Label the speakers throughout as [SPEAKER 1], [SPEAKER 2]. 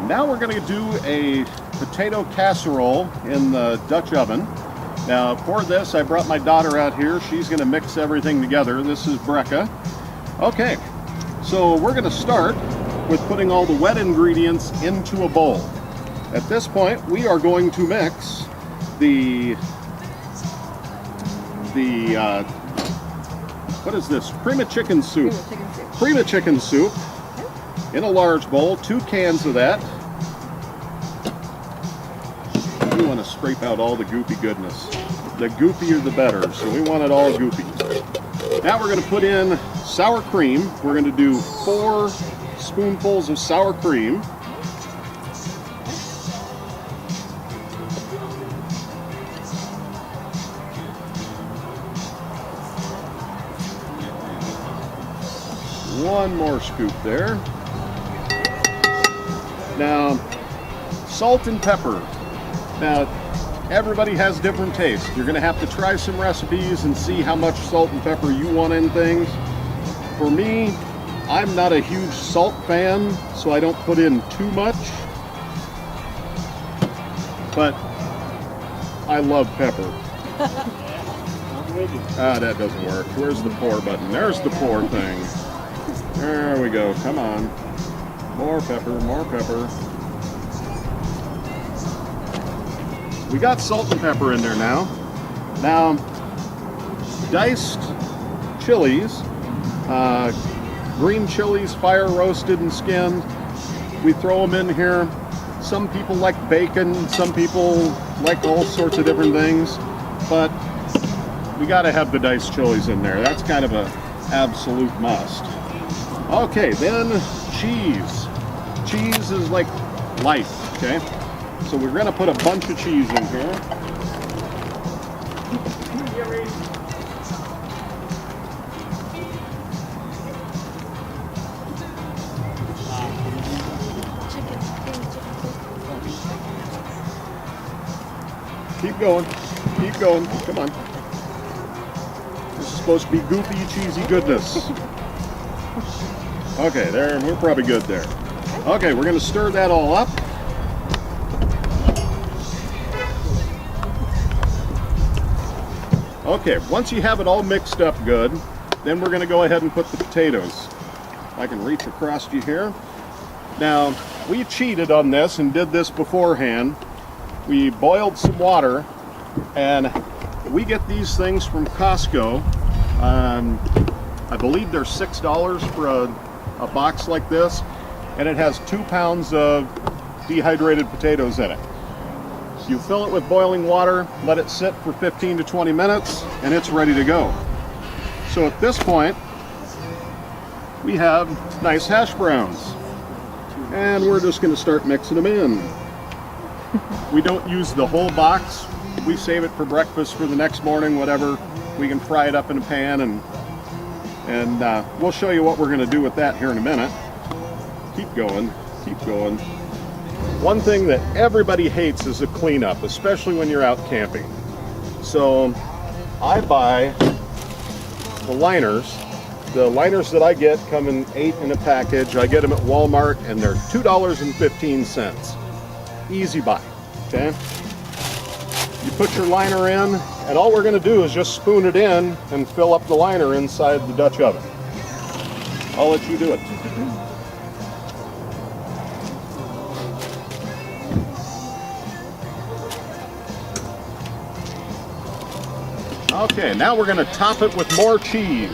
[SPEAKER 1] now we're going to do a potato casserole in the Dutch oven. Now for this, I brought my daughter out here. She's going to mix everything together. This is Brecca. Okay, so we're going to start with putting all the wet ingredients into a bowl. At this point, we are going to mix what is this? Prima chicken soup. Prima chicken soup in a large bowl, 2 cans of that. We want to scrape out all the goopy goodness. The goopier the better, so we want it all goopy. Now we're going to put in sour cream. We're going to do 4 spoonfuls of sour cream. One more scoop there. Now, salt and pepper. Now, everybody has different tastes. You're going to have to try some recipes and see how much salt and pepper you want in things. For me, I'm not a huge salt fan, so I don't put in too much. But I love pepper. Ah, that doesn't work. Where's the pour button? There's the pour thing. There we go. Come on. More pepper, more pepper. We got salt and pepper in there now. Now, diced chilies, green chilies, fire roasted and skinned. We throw them in here. Some people like bacon, some people like all sorts of different things, but we got to have the diced chilies in there. That's kind of an absolute must. Okay, then cheese. Cheese is like life, okay? So we're going to put a bunch of cheese in here. Keep going. Keep going. Come on. This is supposed to be goopy, cheesy goodness. Okay, there, we're probably good there. Okay, we're going to stir that all up. Okay, once you have it all mixed up good, then we're going to go ahead and put the potatoes. I can reach across you here. Now, we cheated on this and did this beforehand. We boiled some water, and we get these things from Costco. I believe they're $6 for a box like this, and it has 2 pounds of dehydrated potatoes in it. You fill it with boiling water, let it sit for 15 to 20 minutes, and it's ready to go. So at this point, we have nice hash browns, and we're just going to start mixing them in. We don't use the whole box. We save it for breakfast for the next morning, whatever. We can fry it up in a pan, and we'll show you what we're going to do with that here in a minute. Keep going, keep going. One thing that everybody hates is a cleanup, especially when you're out camping. So I buy the liners. The liners that I get come in 8 in a package. I get them at Walmart, and they're $2.15. Easy buy, okay? You put your liner in, and all we're going to do is just spoon it in and fill up the liner inside the Dutch oven. I'll let you do it. Okay, now we're going to top it with more cheese.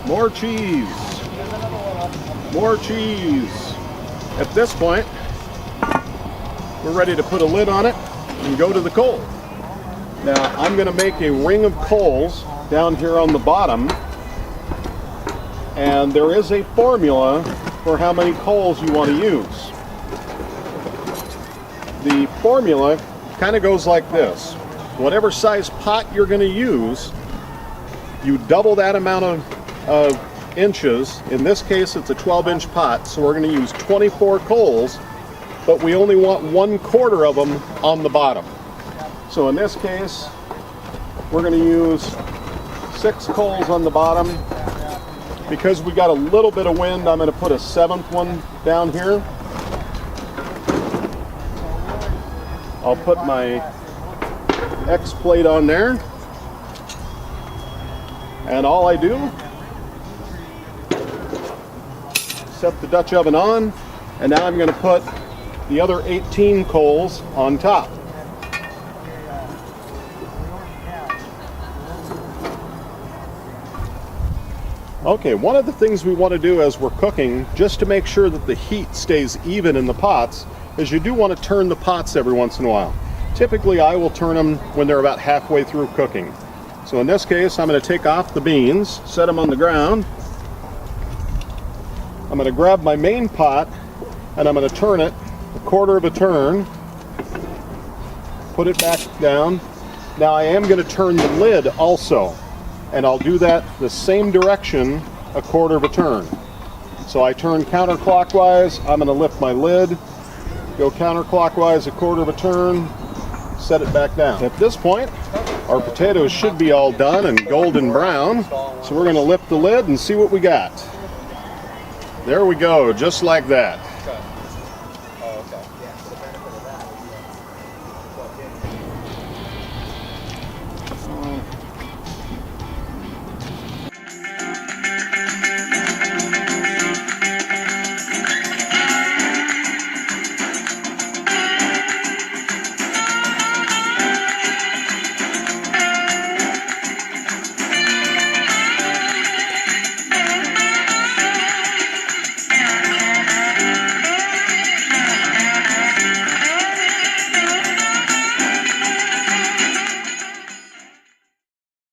[SPEAKER 1] More cheese. More cheese. At this point, we're ready to put a lid on it and go to the coal. Now, I'm going to make a ring of coals down here on the bottom, and there is a formula for how many coals you want to use. The formula kind of goes like this. Whatever size pot you're going to use, you double that amount of inches. In this case, it's a 12-inch pot, so we're going to use 24 coals, but we only want 1/4 of them on the bottom. So in this case, we're going to use 6 coals on the bottom. Because we got a little bit of wind, I'm going to put a 7th one down here. I'll put my X plate on there. And all I do, set the Dutch oven on, and now I'm going to put the other 18 coals on top. Okay, one of the things we want to do as we're cooking, just to make sure that the heat stays even in the pots, is you do want to turn the pots every once in a while. Typically, I will turn them when they're about halfway through cooking. So in this case, I'm going to take off the beans, set them on the ground. I'm going to grab my main pot, and I'm going to turn it a quarter of a turn. Put it back down. Now I am going to turn the lid also, and I'll do that the same direction a quarter of a turn. So I turn counterclockwise, I'm going to lift my lid, go counterclockwise a quarter of a turn, set it back down. At this point, our potatoes should be all done and golden brown, so we're going to lift the lid and see what we got. There we go, just like that.